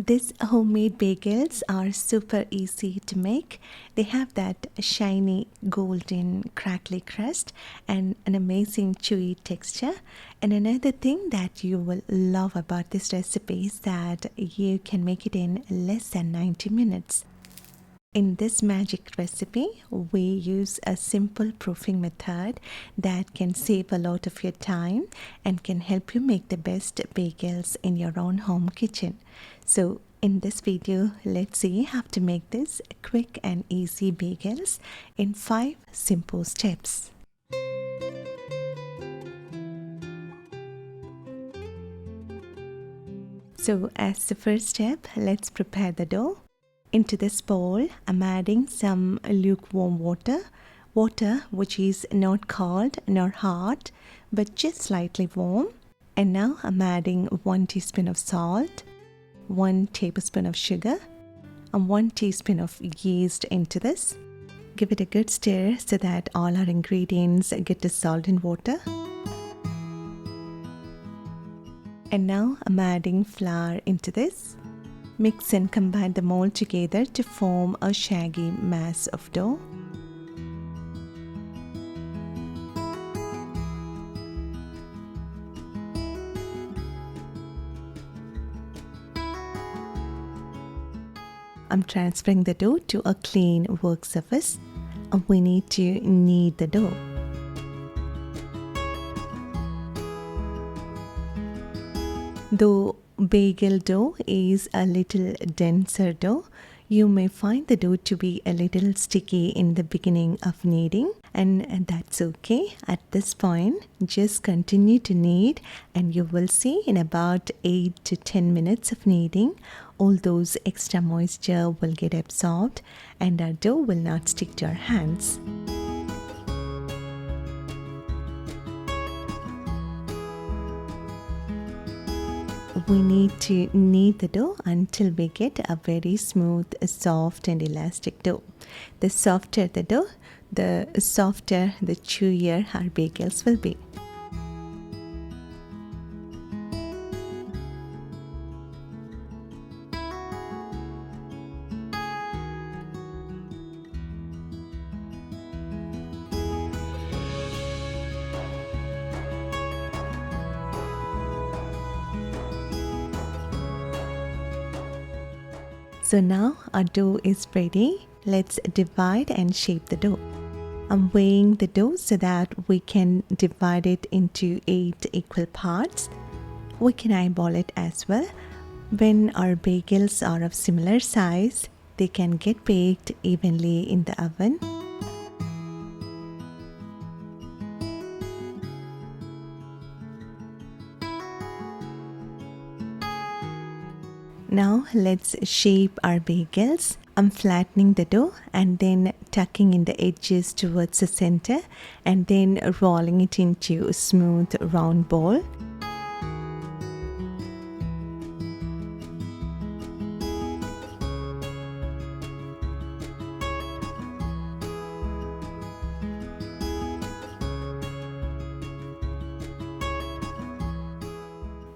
These homemade bagels are super easy to make. They have that shiny, golden, crackly crust and an amazing chewy texture. And another thing that you will love about this recipe is that you can make it in less than 90 minutes. In this magic recipe, we use a simple proofing method that can save a lot of your time and can help you make the best bagels in your own home kitchen. So, in this video, let's see how to make this quick and easy bagels in 5 simple steps. So, as the first step, let's prepare the dough. Into this bowl, I'm adding some lukewarm water which is not cold nor hot but just slightly warm. And now I'm adding 1 teaspoon of salt, 1 tablespoon of sugar, and 1 teaspoon of yeast into this. Give it a good stir so that all our ingredients get dissolved in water. And now I'm adding flour into this. Mix and combine them all together to form a shaggy mass of dough. I'm transferring the dough to a clean work surface. We need to knead the dough. Though bagel dough is a little denser dough, you may find the dough to be a little sticky in the beginning of kneading, and that's okay. At this point, just continue to knead and you will see in about 8 to 10 minutes of kneading, all those extra moisture will get absorbed and our dough will not stick to our hands. We need to knead the dough until we get a very smooth, soft and elastic dough. The softer the dough, the softer, the chewier our bagels will be. So now our dough is ready. Let's divide and shape the dough. I'm weighing the dough so that we can divide it into 8 equal parts. We can eyeball it as well. When our bagels are of similar size, they can get baked evenly in the oven. Now let's shape our bagels. I'm flattening the dough and then tucking in the edges towards the center and then rolling it into a smooth round ball.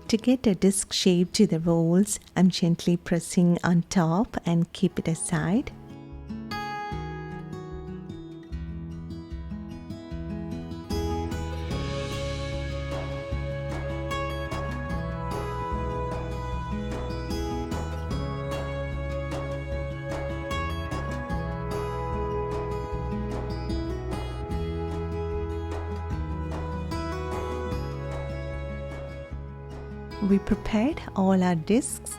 To get a disc shape to the rolls, I'm gently pressing on top and keep it aside. We prepared all our discs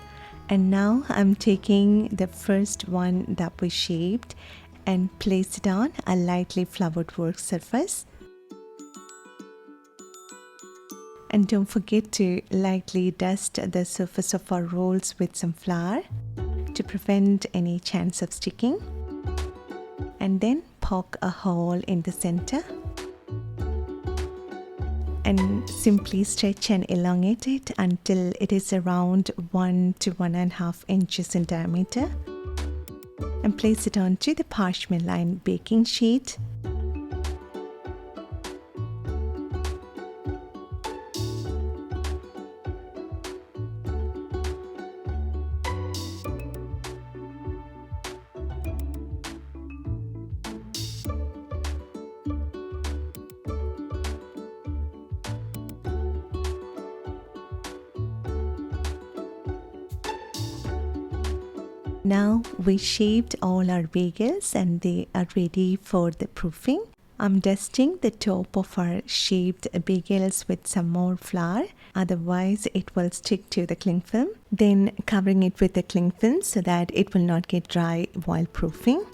and now I'm taking the first one that we shaped and place it on a lightly floured work surface. And don't forget to lightly dust the surface of our rolls with some flour to prevent any chance of sticking. And then poke a hole in the center. And simply stretch and elongate it until it is around 1 to 1.5 inches in diameter. And place it onto the parchment lined baking sheet. Now we shaved all our bagels and they are ready for the proofing. I'm dusting the top of our shaved bagels with some more flour, otherwise it will stick to the cling film. Then covering it with the cling film so that it will not get dry while proofing.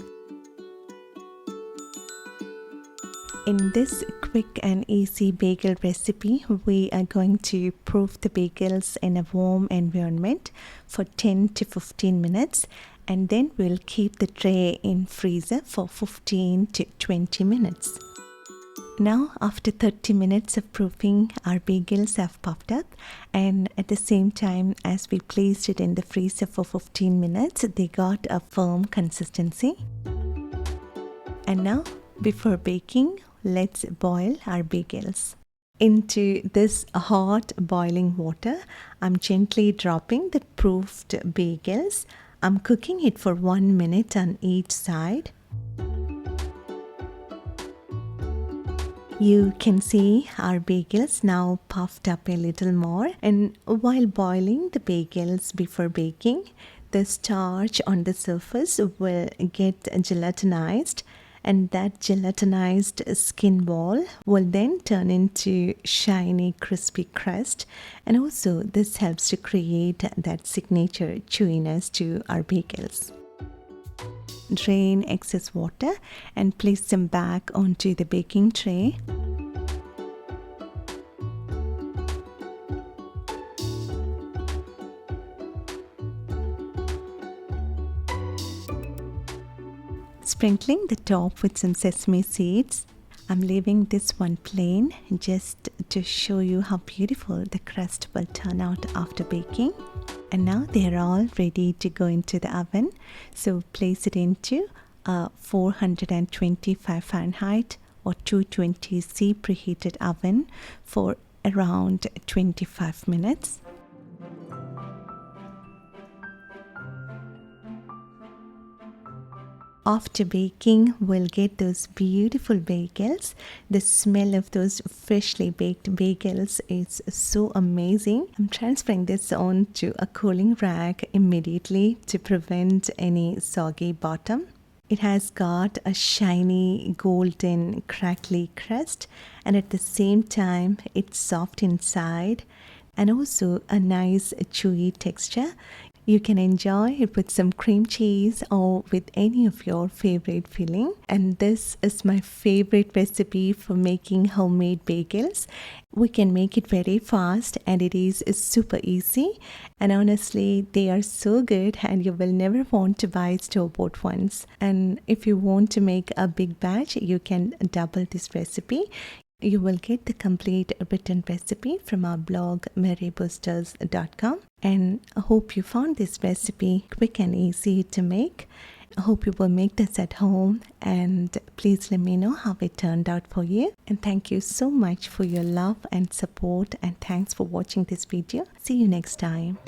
In this quick and easy bagel recipe, we are going to proof the bagels in a warm environment for 10 to 15 minutes, and then we'll keep the tray in freezer for 15 to 20 minutes. Now, after 30 minutes of proofing, our bagels have puffed up, and at the same time as we placed it in the freezer for 15 minutes, they got a firm consistency. And now, before baking, let's boil our bagels. Into this hot boiling water, I'm gently dropping the proofed bagels. I'm cooking it for 1 minute on each side. You can see our bagels now puffed up a little more, and while boiling the bagels before baking, the starch on the surface will get gelatinized, and that gelatinized skin wall will then turn into shiny crispy crust, and also this helps to create that signature chewiness to our bagels. Drain excess water and place them back onto the baking tray. Sprinkling the top with some sesame seeds. I'm leaving this one plain just to show you how beautiful the crust will turn out after baking. And now they are all ready to go into the oven. So place it into a 425 Fahrenheit or 220 C preheated oven for around 25 minutes. After baking, we'll get those beautiful bagels. The smell of those freshly baked bagels is so amazing. I'm transferring this onto a cooling rack immediately to prevent any soggy bottom. It has got a shiny, golden, crackly crust, and at the same time, it's soft inside and also a nice chewy texture. You can enjoy it with some cream cheese or with any of your favorite filling. And this is my favorite recipe for making homemade bagels. We can make it very fast and it is super easy. And honestly, they are so good and you will never want to buy store-bought ones. And if you want to make a big batch, you can double this recipe. You will get the complete written recipe from our blog maryboosters.com, and I hope you found this recipe quick and easy to make. I hope you will make this at home, and please let me know how it turned out for you. And thank you so much for your love and support, and thanks for watching this video. See you next time.